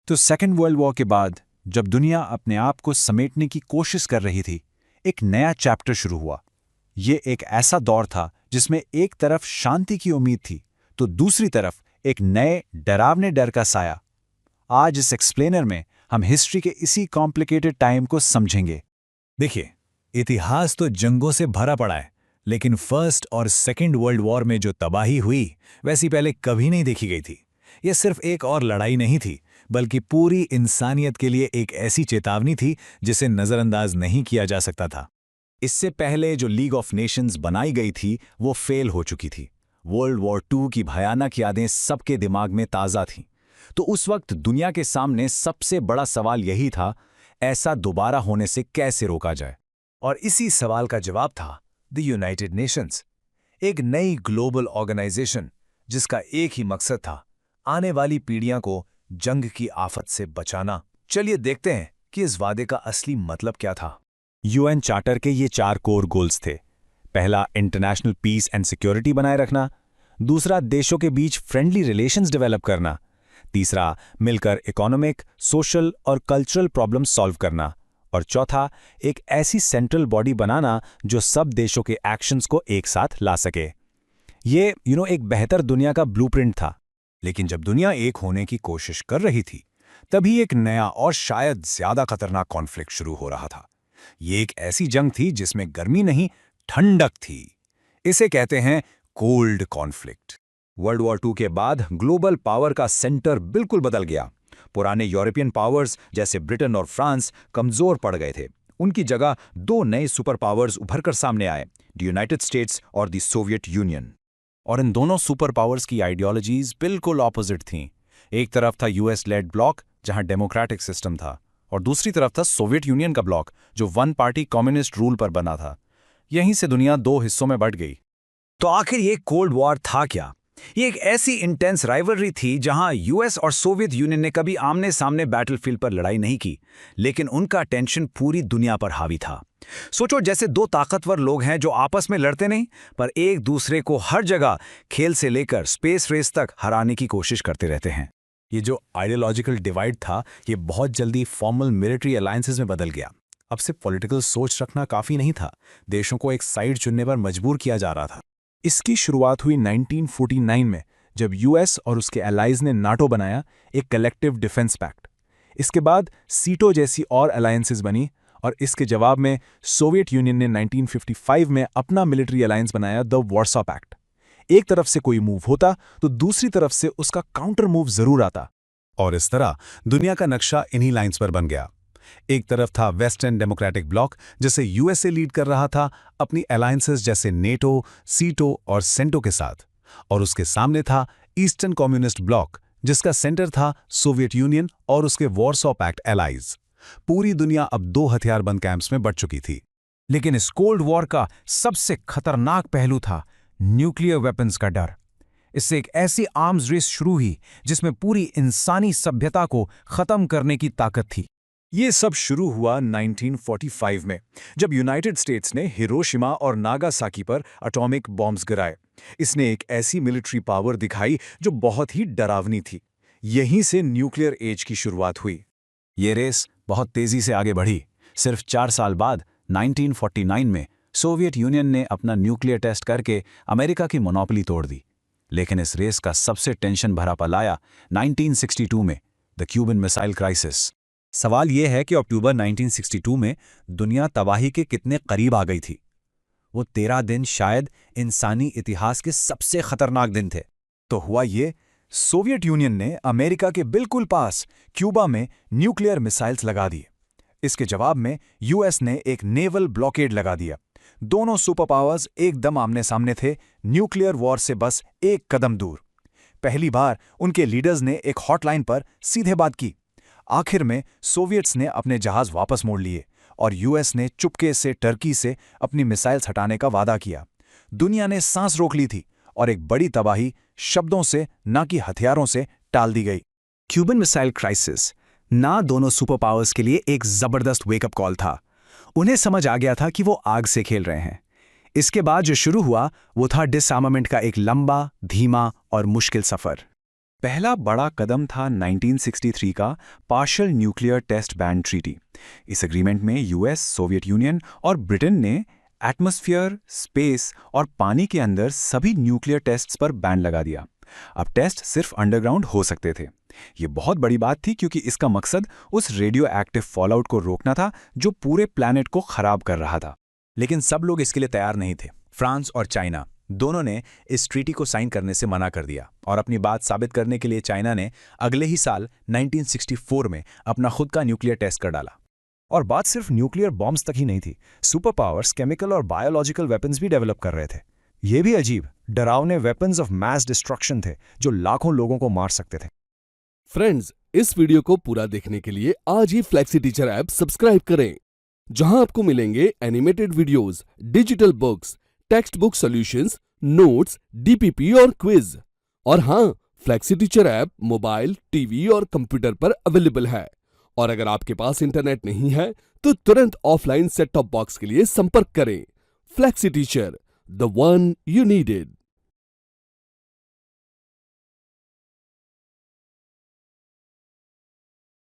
तो second world war के बाद जब दुनिया अपने आप को समेटने की कोशिश कर रही थी, एक नया चैप्टर शुरू हुआ। ये एक ऐसा दौर था जिसमें एक तरफ शांति की उम्मीद थी तो दूसरी तरफ एक नए डरावने डर का साया। आज इस एक्सप्लेनर में हम हिस्ट्री के इसी कॉम्प्लिकेटेड टाइम को समझेंगे। देखिए, इतिहास तो जंगों से भरा पड़ा है, लेकिन फर्स्ट और सेकेंड वर्ल्ड वॉर में जो तबाही हुई वैसी पहले कभी नहीं देखी गई थी। यह सिर्फ एक और लड़ाई नहीं थी, बल्कि पूरी इंसानियत के लिए एक ऐसी चेतावनी थी जिसे नज़रअंदाज नहीं किया जा सकता था। इससे पहले जो लीग ऑफ नेशंस बनाई गई थी वो फेल हो चुकी थी। वर्ल्ड वॉर 2 की भयानक यादें सबके दिमाग में ताज़ा थीं। तो उस वक्त दुनिया के सामने सबसे बड़ा सवाल यही था, ऐसा दोबारा होने से कैसे रोका जाए। और इसी सवाल का जवाब था द यूनाइटेड नेशंस, एक नई ग्लोबल ऑर्गेनाइजेशन जिसका एक ही मकसद था, आने वाली पीढ़ियां को जंग की आफत से बचाना। चलिए देखते हैं कि इस वादे का असली मतलब क्या था। यूएन चार्टर के ये 4 कोर गोल्स थे। पहला, इंटरनेशनल पीस एंड सिक्योरिटी बनाए रखना। दूसरा, देशों के बीच फ्रेंडली रिलेशंस डेवलप करना। तीसरा, मिलकर इकोनॉमिक, सोशल और कल्चरल प्रॉब्लम्स सॉल्व करना। और चौथा, एक ऐसी सेंट्रल बॉडी बनाना जो सब देशों के एक्शंस को एक साथ ला सके। ये एक बेहतर दुनिया का ब्लूप्रिंट था। लेकिन जब दुनिया एक होने की कोशिश कर रही थी, तभी एक नया और शायद ज्यादा खतरनाक कॉन्फ्लिक्ट शुरू हो रहा था। ये एक ऐसी जंग थी जिसमें गर्मी नहीं, ठंडक थी। इसे कहते हैं कोल्ड कॉन्फ्लिक्ट। वर्ल्ड वॉर 2 के बाद ग्लोबल पावर का सेंटर बिल्कुल बदल गया। पुराने यूरोपियन पावर्स जैसे ब्रिटेन और फ्रांस कमजोर पड़ गए थे। उनकी जगह 2 नए सुपर पावर्स उभरकर सामने आए, द यूनाइटेड स्टेट्स और द सोवियत यूनियन। और इन दोनों सुपर पावर्स की आइडियोलॉजीज बिल्कुल ऑपोजिट थीं। एक तरफ था यूएस लेड ब्लॉक जहां डेमोक्रेटिक सिस्टम था, और दूसरी तरफ था सोवियत यूनियन का ब्लॉक जो वन पार्टी कम्युनिस्ट रूल पर बना था। यहीं से दुनिया 2 हिस्सों में बंट गई। तो आखिर ये कोल्ड वॉर था क्या? ये एक ऐसी इंटेंस राइवलरी थी जहां यूएस और सोवियत यूनियन ने कभी आमने सामने बैटलफील्ड पर लड़ाई नहीं की, लेकिन उनका टेंशन पूरी दुनिया पर हावी था। सोचो, जैसे 2 ताकतवर लोग हैं जो आपस में लड़ते नहीं, पर एक दूसरे को हर जगह, खेल से लेकर स्पेस रेस तक, हराने की कोशिश करते रहते हैं। ये जो आइडियोलॉजिकल डिवाइड था, ये बहुत जल्दी फॉर्मल मिलिट्री अलायंसेस में बदल गया। अब सिर्फ पॉलिटिकल सोच रखना काफी नहीं था, देशों को एक साइड चुनने पर मजबूर किया जा रहा था। इसकी शुरुआत हुई 1949 में, जब यूएस और उसके एलाइज ने नाटो बनाया, एक कलेक्टिव डिफेंस पैक्ट। इसके बाद सीटो जैसी और अलायंसेस बनी, और इसके जवाब में सोवियत यूनियन ने 1955 में अपना मिलिट्री अलायंस बनाया, द वार्सो पैक्ट। एक तरफ से कोई मूव होता तो दूसरी तरफ से उसका काउंटर मूव जरूर आता, और इस तरह दुनिया का नक्शा इन्हीं लाइंस पर बन गया। एक तरफ था वेस्टर्न डेमोक्रेटिक ब्लॉक जिसे यूएसए लीड कर रहा था अपनी अलायंसेस जैसे नेटो, सीटो और सेंटो के साथ, और उसके सामने था ईस्टर्न कम्युनिस्ट ब्लॉक जिसका सेंटर था सोवियत यूनियन और उसके वार्सो पैक्ट एलाइज। पूरी दुनिया अब 2 हथियारबंद कैंप्स में बंट चुकी थी। लेकिन इस कोल्ड वॉर का सबसे खतरनाक पहलू था न्यूक्लियर वेपन्स का डर। इससे एक ऐसी आर्म्स रेस शुरू हुई जिसमें पूरी इंसानी सभ्यता को खत्म करने की ताकत थी। ये सब शुरू हुआ 1945 में, जब यूनाइटेड स्टेट्स ने हिरोशिमा और नागासाकी पर एटॉमिक बॉम्ब्स गिराए। इसने एक ऐसी मिलिट्री पावर दिखाई जो बहुत ही डरावनी थी। यहीं से न्यूक्लियर एज की शुरुआत हुई। ये रेस बहुत तेजी से आगे बढ़ी। सिर्फ 4 साल बाद 1949 में सोवियत यूनियन ने अपना न्यूक्लियर टेस्ट करके अमेरिका की मोनोपोली तोड़ दी। लेकिन इस रेस का सबसे टेंशन भरा पल आया 1962 में, द क्यूबन मिसाइल क्राइसिस। सवाल यह है कि अक्टूबर 1962 में दुनिया तबाही के कितने करीब आ गई थी। वो 13 दिन शायद इंसानी इतिहास के सबसे खतरनाक दिन थे। तो हुआ ये, सोवियत यूनियन ने अमेरिका के बिल्कुल पास क्यूबा में न्यूक्लियर मिसाइल्स लगा दिए। इसके जवाब में यूएस ने एक नेवल ब्लॉकेड लगा दिया। दोनों सुपर पावर्स एकदम आमने सामने थे, न्यूक्लियर वॉर से बस एक कदम दूर। पहली बार उनके लीडर्स ने एक हॉटलाइन पर सीधे बात की। आखिर में सोवियट्स ने अपने जहाज वापस मोड़ लिए और यूएस ने चुपके से टर्की से अपनी मिसाइल्स हटाने का वादा किया। दुनिया ने सांस रोक ली थी और एक बड़ी तबाही शब्दों से ना कि हथियारों से टाल दी गई। क्यूबन मिसाइल क्राइसिस ना दोनों सुपर पावर्स के लिए एक जबरदस्त वेकअप कॉल था। उन्हें समझ आ गया था कि वो आग से खेल रहे हैं। इसके बाद जो शुरू हुआ वो था डिसआर्मामेंट का एक लंबा, धीमा और मुश्किल सफर। पहला बड़ा कदम था 1963 का partial nuclear test ban treaty. इस एग्रीमेंट में यूएस, सोवियत यूनियन और ब्रिटेन ने एटमॉस्फेयर, स्पेस और पानी के अंदर सभी न्यूक्लियर टेस्ट्स पर बैन लगा दिया। अब टेस्ट सिर्फ अंडरग्राउंड हो सकते थे। ये बहुत बड़ी बात थी क्योंकि इसका मकसद उस रेडियो एक्टिव फॉलआउट को रोकना था जो पूरे प्लैनेट को खराब कर रहा था। लेकिन सब लोग इसके लिए तैयार नहीं थे। फ्रांस और चाइना दोनों ने इस ट्रीटी को साइन करने से मना कर दिया और अपनी बात साबित करने के लिए चाइना ने अगले ही साल 1964 में अपना खुद का न्यूक्लियर टेस्ट कर डाला। और बात सिर्फ न्यूक्लियर बॉम्ब्स तक ही नहीं थी। सुपर पावर्स केमिकल और बायोलॉजिकल वेपन्स भी डेवलप कर रहे थे। ये भी अजीब, डरावने वेपन्स ऑफ मैस डिस्ट्रक्शन थे जो लाखों लोगों को मार सकते थे। फ्रेंड्स, इस वीडियो को पूरा देखने के लिए आज ही फ्लेक्सी टीचर ऐप सब्सक्राइब करें, जहां आपको मिलेंगे animated videos, digital books, text book solutions, notes, DPP और क्विज। और हाँ, flexi teacher app mobile, TV और कंप्यूटर पर अवेलेबल है। और अगर आपके पास इंटरनेट नहीं है तो तुरंत ऑफलाइन सेट टॉप बॉक्स के लिए संपर्क करें। Flexi teacher, the one you needed.